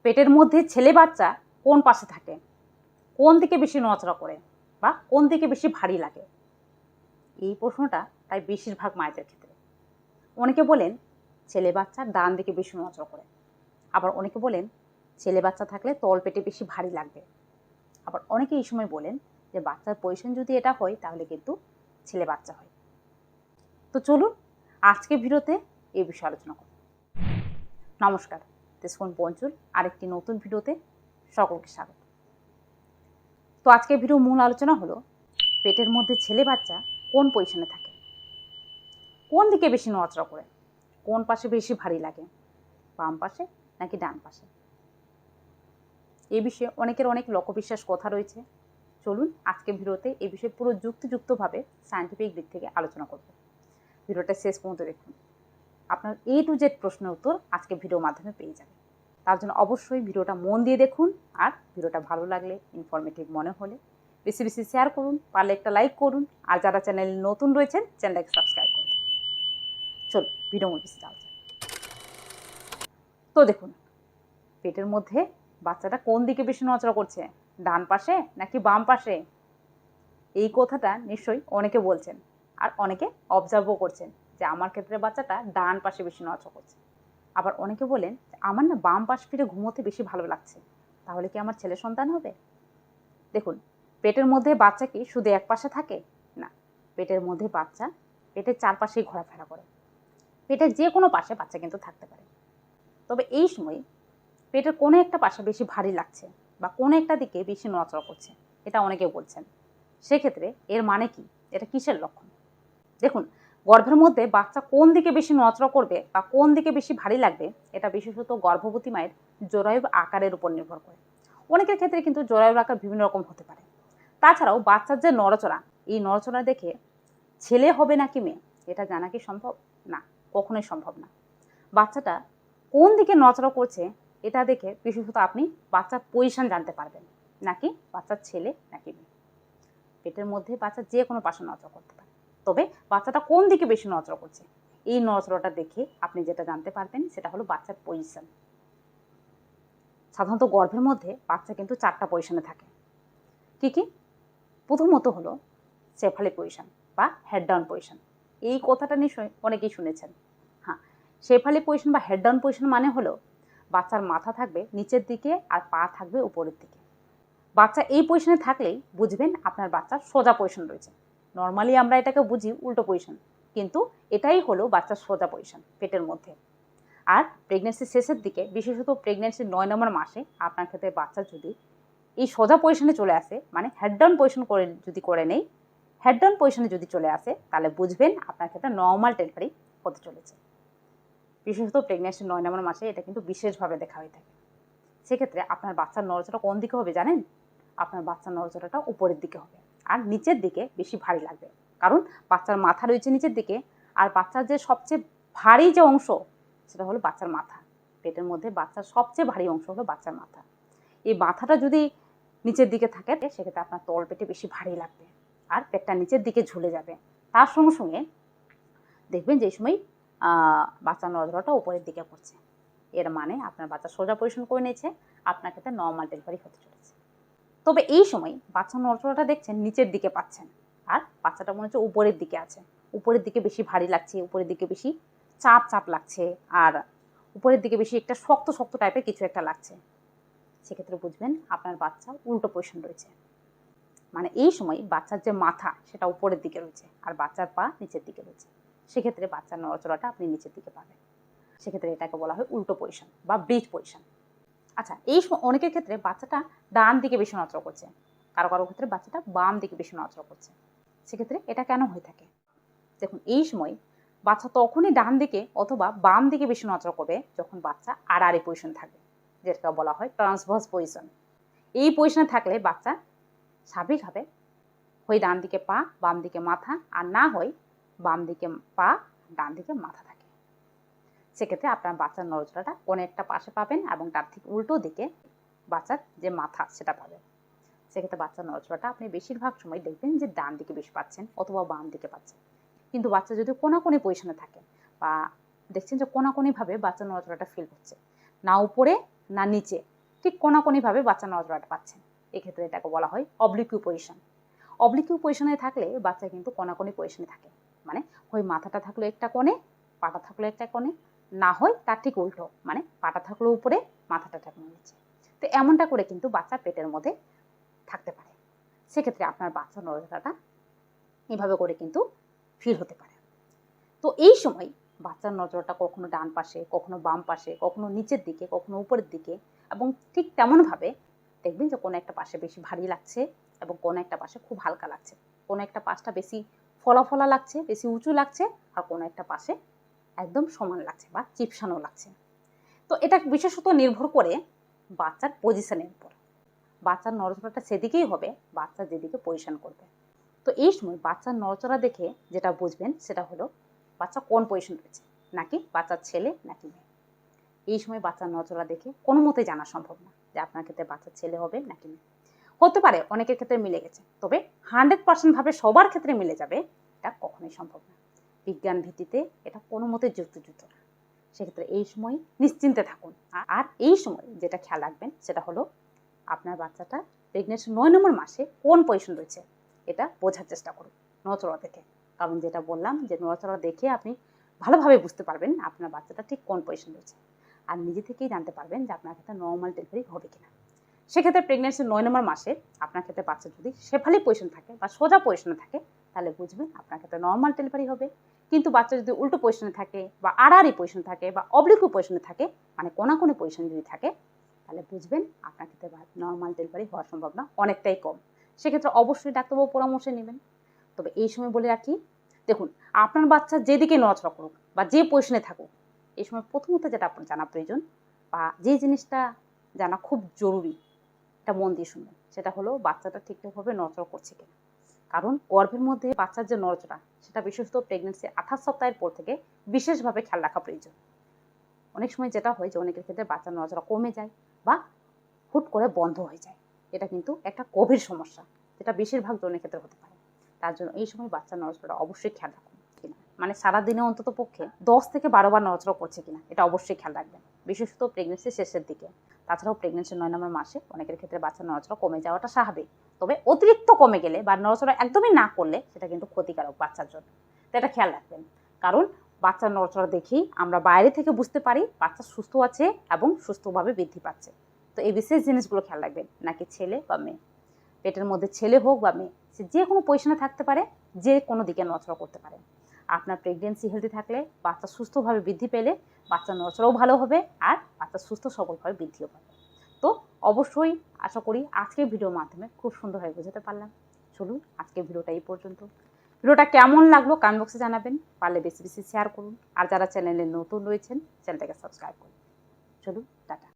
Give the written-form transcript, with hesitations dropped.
পেটের মধ্যে ছেলে বাচ্চা কোন পাশে থাকে, কোন দিকে বেশি নড়াচড়া করে বা কোন দিকে বেশি ভারী লাগে? এই প্রশ্নটা তাই বেশিরভাগ মায়েদের ক্ষেত্রে। অনেকে বলেন ছেলে বাচ্চা ডান দিকে বেশি নড়াচড়া করে, আবার অনেকে বলেন ছেলে বাচ্চা থাকলে তল পেটে বেশি ভারী লাগবে, আবার অনেকে এই সময় বলেন যে বাচ্চার পজিশন যদি এটা হয় তাহলে কিন্তু ছেলে বাচ্চা হয়। তো চলুন আজকে ভিডিওতে এই বিষয়ে আলোচনা করব। নমস্কার, তেজফোন পঞ্চুল আরেকটি নতুন ভিডিওতে সকলকে স্বাগত। তো আজকে ভিডিও মূল আলোচনা হলো পেটের মধ্যে ছেলে বাচ্চা কোন পজিশনে থাকে, কোন দিকে বেশি নড়াচড়া করে, কোন পাশে বেশি ভারী লাগে, বাম পাশে নাকি ডান পাশে। এই বিষয়ে অনেকের অনেক লোকবিশ্বাস কথা রয়েছে। চলুন আজকে ভিডিওতে এই বিষয়ে পুরো যুক্তিযুক্তভাবে সায়েন্টিফিক দিক থেকে আলোচনা করব। ভিডিওটা শেষ পর্যন্ত দেখুন, আপনার A to Z প্রশ্নের উত্তর আজকে ভিডিওর মাধ্যমে পেয়ে যাবেন। তার জন্য অবশ্যই ভিডিওটা মন দিয়ে দেখুন, আর ভিডিওটা ভালো লাগলে, ইনফরমেটিভ মনে হলে বেশি বেশি শেয়ার করুন, পারলে একটা লাইক করুন, আর যারা চ্যানেলে নতুন রয়েছেন চ্যানেলটাকে সাবস্ক্রাইব করুন। চলুন ভিডিও মধ্যে যাওয়া যাক। তো দেখুন, পেটের মধ্যে বাচ্চাটা কোন দিকে বেশি নড়াচড়া করছে, ডান পাশে নাকি বাম পাশে? এই কথাটা নিশ্চয়ই অনেকে বলছেন, আর অনেকে অবজার্ভও করছেন যে আমার ক্ষেত্রে বাচ্চাটা ডান পাশে বেশি নড়াচড়া করছে। আবার অনেকে বলেন আমার না বাম পাশ ফিরে ঘুমোতে বেশি ভালো লাগছে, তাহলে কি আমার ছেলে সন্তান হবে? দেখুন, পেটের মধ্যে বাচ্চা কি শুধু এক পাশে থাকে? না, পেটের মধ্যে বাচ্চা পেটের চারপাশেই ঘোরাফেরা করে। পেটের যে কোনো পাশে বাচ্চা কিন্তু থাকতে পারে। তবে এই সময় পেটের কোনো একটা পাশে বেশি ভারী লাগছে বা কোনো একটা দিকে বেশি নড়াচড়া করছে, এটা অনেকে বলছেন। সেক্ষেত্রে এর মানে কি, এটা কিসের লক্ষণ? দেখুন, গর্ভের মধ্যে বাচ্চা কোন দিকে বেশি নড়াচড়া করবে বা কোন দিকে বেশি ভারী লাগবে, এটা বিশেষত গর্ভবতী মায়ের জরায়ুর আকারের উপর নির্ভর করে। অনেকের ক্ষেত্রে কিন্তু জরায়ুর আকার বিভিন্ন রকম হতে পারে। তাছাড়াও বাচ্চার যে নড়াচড়া, এই নড়াচড়া দেখে ছেলে হবে নাকি মেয়ে এটা জানা কি সম্ভব? না, কখনোই সম্ভব না। বাচ্চাটা কোন দিকে নড়াচড়া করছে এটা দেখে বিশেষত আপনি বাচ্চার পজিশন জানতে পারবেন, নাকি বাচ্চার ছেলে নাকি মেয়ে। পেটের মধ্যে বাচ্চা যে কোনো পাশে নড়াচড়া করতে পারে, তবে বাচ্চাটা কোন দিকে বেশি নড়াচড়া করছে এই নড়াচড়াটা দেখে আপনি যেটা জানতে পারবেন সেটা হলো বাচ্চার পজিশন। সাধারণত গর্ভের মধ্যে বাচ্চা কিন্তু 4টা পজিশনে থাকে। কি কি? প্রথমত হলো সেফালি পজিশন বা হেড ডাউন পজিশন। এই কথাটা নিশ্চয়ই অনেকেই শুনেছেন। হ্যাঁ, সেফালি পজিশন বা হেড ডাউন পজিশন মানে হলো বাচ্চার মাথা থাকবে নিচের দিকে আর পা থাকবে উপরের দিকে। বাচ্চা এই পজিশনে থাকলেই বুঝবেন আপনার বাচ্চার সোজা পজিশন রয়েছে। নর্মালি আমরা এটাকে বুঝি উল্টো পজিশন, কিন্তু এটাই হলো বাচ্চার সোজা পজিশন পেটের মধ্যে। আর প্রেগনেন্সির শেষের দিকে, বিশেষত প্রেগনেন্সির 9 নম্বর মাসে আপনার ক্ষেত্রে বাচ্চা যদি এই সোজা পজিশনে চলে আসে, মানে হেড ডাউন পজিশন করে নেই, হেড ডাউন পজিশনে যদি চলে আসে, তাহলে বুঝবেন আপনার ক্ষেত্রে নর্মাল ডেলিভারি হতে চলেছে। বিশেষত প্রেগনেন্সির 9 নম্বর মাসে এটা কিন্তু বিশেষভাবে দেখা হয়ে থাকে। সেক্ষেত্রে আপনার বাচ্চার নড়াচড়া কোন দিকে হবে জানেন? আপনার বাচ্চার নড়াচড়াটা উপরের দিকে হবে, আর নিচের দিকে বেশি ভারী লাগবে। কারণ বাচ্চার মাথা রয়েছে নিচের দিকে, আর বাচ্চার যে সবচেয়ে ভারী যে অংশ সেটা হলো বাচ্চার মাথা। পেটের মধ্যে বাচ্চার সবচেয়ে ভারী অংশ হলো বাচ্চার মাথা। এই মাথাটা যদি নিচের দিকে থাকে সেক্ষেত্রে আপনার তল পেটে বেশি ভারী লাগবে, আর পেটটা নিচের দিকে ঝুলে যাবে। তার সঙ্গে সঙ্গে দেখবেন যে সময় বাচ্চার নড়াচড়াটা উপরের দিকে পড়ছে, এর মানে আপনার বাচ্চা সোজা পজিশন করে নিয়েছে, আপনার ক্ষেত্রে নর্মাল ডেলিভারি হতে চলেছে। তবে এই সময় বাচ্চার নড়াচড়াটা দেখছেন নিচের দিকে পাচ্ছেন, আর বাচ্চাটা মনে হচ্ছে উপরের দিকে আছে, উপরের দিকে বেশি ভারী লাগছে, উপরের দিকে বেশি চাপ চাপ লাগছে, আর উপরের দিকে বেশি একটা শক্ত শক্ত টাইপের কিছু একটা লাগছে। সেক্ষেত্রে বুঝবেন আপনার বাচ্চা উল্টো পজিশন রয়েছে। মানে এই সময় বাচ্চার যে মাথা সেটা উপরের দিকে রয়েছে, আর বাচ্চার পা নিচের দিকে রয়েছে। সেক্ষেত্রে বাচ্চার নড়াচড়াটা আপনি নিচের দিকে পাবেন। সেক্ষেত্রে এটাকে বলা হয় উল্টো পজিশন বা ব্রিজ পজিশন। আচ্ছা, এই সময় অনেকের ক্ষেত্রে বাচ্চাটা ডান দিকে বেশি নড়াচড়া করছে, কারো কারো ক্ষেত্রে বাচ্চাটা বাম দিকে বেশি নড়াচড়া করছে। সেক্ষেত্রে এটা কেন হয়ে থাকে? দেখুন, এই সময় বাচ্চা তখনই ডান দিকে অথবা বাম দিকে বেশি নড়াচড়া করবে যখন বাচ্চা আড়াআড়ি পজিশন থাকবে, যেটা বলা হয় ট্রান্সভার্স পজিশন। এই পজিশনে থাকলে বাচ্চা স্বাভাবিকভাবে হয় ডান দিকে পা বাম দিকে মাথা, আর না হয় বাম দিকে পা ডান দিকে মাথা থাকে। সেক্ষেত্রে আপনার বাচ্চার নড়াচড়াটা অনেকটা পাশে পাবেন, এবং তার ঠিক উল্টো দিকে বাচ্চার যে মাথা সেটা পাবেন। সেক্ষেত্রে বাচ্চার নড়াচড়াটা আপনি বেশিরভাগ সময় দেখবেন যে ডান দিকে বেশি পাচ্ছেন অথবা বাম দিকে পাচ্ছেন। কিন্তু বাচ্চা যদি কোনাকুনি পজিশনে থাকে, বা দেখছেন যে কোনাকুনিভাবে বাচ্চার নড়াচড়াটা ফিল হচ্ছে, না উপরে না নিচে, ঠিক কোনাকুনিভাবে বাচ্চা নড়াচড়াটা পাচ্ছেন। এক্ষেত্রে এটাকে বলা হয় অবলিকুই পজিশন। অবলিকুই পজিশনে থাকলে বাচ্চা কিন্তু কোনাকুনি পজিশনে থাকে, মানে হয় মাথাটা থাকলো একটা কোণে, পাটা থাকলো একটা কোণে, না হয় তার ঠিক উল্টো, মানে পাটা থাকলো উপরে, মাথাটা থাকলো নিচে। তো এমনটা করে কিন্তু বাচ্চা পেটের মধ্যে থাকতে পারে। সেক্ষেত্রে আপনার বাচ্চা নড়াচড়াটা এভাবে করে কিন্তু ফিল হতে পারে। তো এই সময় বাচ্চার নজরটা কখনো ডান পাশে, কখনো বাম পাশে, কখনো নিচের দিকে, কখনো উপরের দিকে, এবং ঠিক তেমনভাবে দেখবেন যে কোনো একটা পাশে বেশি ভারী লাগছে এবং কোনো একটা পাশে খুব হালকা লাগছে, কোনো একটা পাশটা বেশি ফলা লাগছে, বেশি উঁচু লাগছে, আর কোনো একটা পাশে একদম সমান লাগছে বা চিপসানো লাগছে। তো এটা বিশেষত নির্ভর করে বাচ্চার পজিশনের উপর। বাচ্চার নড়াচড়াটা সেদিকেই হবে বাচ্চা যেদিকে পজিশন করবে। তো এই সময় বাচ্চার নড়াচড়া দেখে যেটা বুঝবেন সেটা হলো বাচ্চা কোন পজিশন রয়েছে, নাকি বাচ্চার ছেলে নাকি মেয়ে। এই সময় বাচ্চার নড়াচড়া দেখে কোনো মতে জানা সম্ভব না যে আপনার ক্ষেত্রে বাচ্চার ছেলে হবে নাকি মেয়ে। হতে পারে অনেকের ক্ষেত্রে মিলে গেছে, তবে 100% ভাবে সবার ক্ষেত্রে মিলে যাবে এটা কখনোই সম্ভব না। বিজ্ঞান ভিত্তিতে এটা কোনো মতে যুক্তিযুক্ত না। সেক্ষেত্রে এই সময় নিশ্চিন্তে থাকুন। আর এই সময় যেটা খেয়াল রাখবেন সেটা হলো আপনার বাচ্চাটা প্রেগনেন্সি 9 নম্বর মাসে কোন পজিশন রয়েছে এটা বোঝার চেষ্টা করুন নড়াচড়া দেখে। কারণ যেটা বললাম যে নড়াচড়া দেখে আপনি ভালোভাবে বুঝতে পারবেন আপনার বাচ্চাটা ঠিক কোন পজিশন রয়েছে, আর নিজে থেকেই জানতে পারবেন যে আপনার ক্ষেত্রে নর্মাল ডেলিভারি হবে কিনা। সেক্ষেত্রে প্রেগনেন্সি 9 নম্বর মাসে আপনার ক্ষেত্রে বাচ্চা যদি শেফালি পজিশন থাকে বা সোজা পজিশনে থাকে তাহলে বুঝবেন আপনার ক্ষেত্রে নর্মাল ডেলিভারি হবে। কিন্তু বাচ্চা যদি উল্টো পজিশনে থাকে বা আড়াআড়ি পজিশনে থাকে বা অবলিকু পজিশনে থাকে, মানে কোনাকুনি পজিশন যদি থাকে, তাহলে বুঝবেন আপনার ক্ষেত্রে নর্মাল ডেলিভারি হওয়ার সম্ভাবনা অনেকটাই কম। সেক্ষেত্রে অবশ্যই ডাক্তারবাবু পরামর্শ নেবেন। তবে এই সময় বলে রাখি, দেখুন আপনার বাচ্চা যেদিকে নড়াচড়া করুক বা যে পজিশনে থাকুক, এই সময় প্রথমত যেটা আপনার জানা প্রয়োজন বা যে জিনিসটা জানা খুব জরুরি, এটা মন দিয়ে শুনুন, সেটা হলো বাচ্চাটা ঠিকঠাকভাবে নড়াচড়া করছে কিনা। কারণ গর্ভের মধ্যে বাচ্চার যে নড়াচড়া সেটা বিশেষত প্রেগনেন্সি 28 সপ্তাহের পর থেকে বিশেষভাবে খেয়াল রাখা প্রয়োজন। অনেক সময় যেটা হয় যে অনেকের ক্ষেত্রে বাচ্চার নড়াচড়া কমে যায় বা হুট করে বন্ধ হয়ে যায়, এটা কিন্তু একটা গভীর সমস্যা যেটা বেশিরভাগ জনের ক্ষেত্রে হতে পারে। তার জন্য এই সময় বাচ্চার নড়াচড়া অবশ্যই খেয়াল রাখুন কিনা, মানে সারাদিনে অন্তত পক্ষে 10 থেকে 12 বার নড়াচড়া করছে কিনা এটা অবশ্যই খেয়াল রাখবেন, বিশেষত প্রেগনেন্সির শেষের দিকে। তাছাড়াও প্রেগনেন্সি 9 নম্বর মাসে অনেকের ক্ষেত্রে বাচ্চার নড়াচড়া কমে যাওয়াটা স্বাভাবিক, তবে অতিরিক্ত কমে গেলে বা নড়াচড়া একদমই না করলে সেটা কিন্তু ক্ষতিকারক বাচ্চার জন্য। তো এটা খেয়াল রাখবেন, কারণ বাচ্চার নড়াচড়া দেখেই আমরা বাইরে থেকে বুঝতে পারি বাচ্চা সুস্থ আছে এবং সুস্থভাবে বৃদ্ধি পাচ্ছে। তো এই বিশেষ জিনিসগুলো খেয়াল রাখবেন, নাকি ছেলে বা মেয়ে, পেটের মধ্যে ছেলে হোক বা মেয়ে, সে যে কোনো পজিশনে থাকতে পারে, যে কোনো দিকে নড়াচড়া করতে পারে। আপনার প্রেগনেন্সি হেলদি থাকলে বাচ্চা সুস্থভাবে বৃদ্ধি পেলে বাচ্চার নড়াচড়াও ভালো হবে আর বাচ্চা সুস্থ সবলভাবে বৃদ্ধিও পাবে। তো অবশ্যই আশা করি আজকের ভিডিওর মাধ্যমে খুব সুন্দরভাবে বোঝাতে পারলাম। চলুন আজকের ভিডিওটা এই পর্যন্ত। ভিডিওটা কেমন লাগলো কমেন্ট বক্সে জানাবেন, পারলে বেশি বেশি শেয়ার করুন, আর যারা চ্যানেলে নতুন রয়েছেন চ্যানেলটাকে সাবস্ক্রাইব করুন। চলুন টাটা।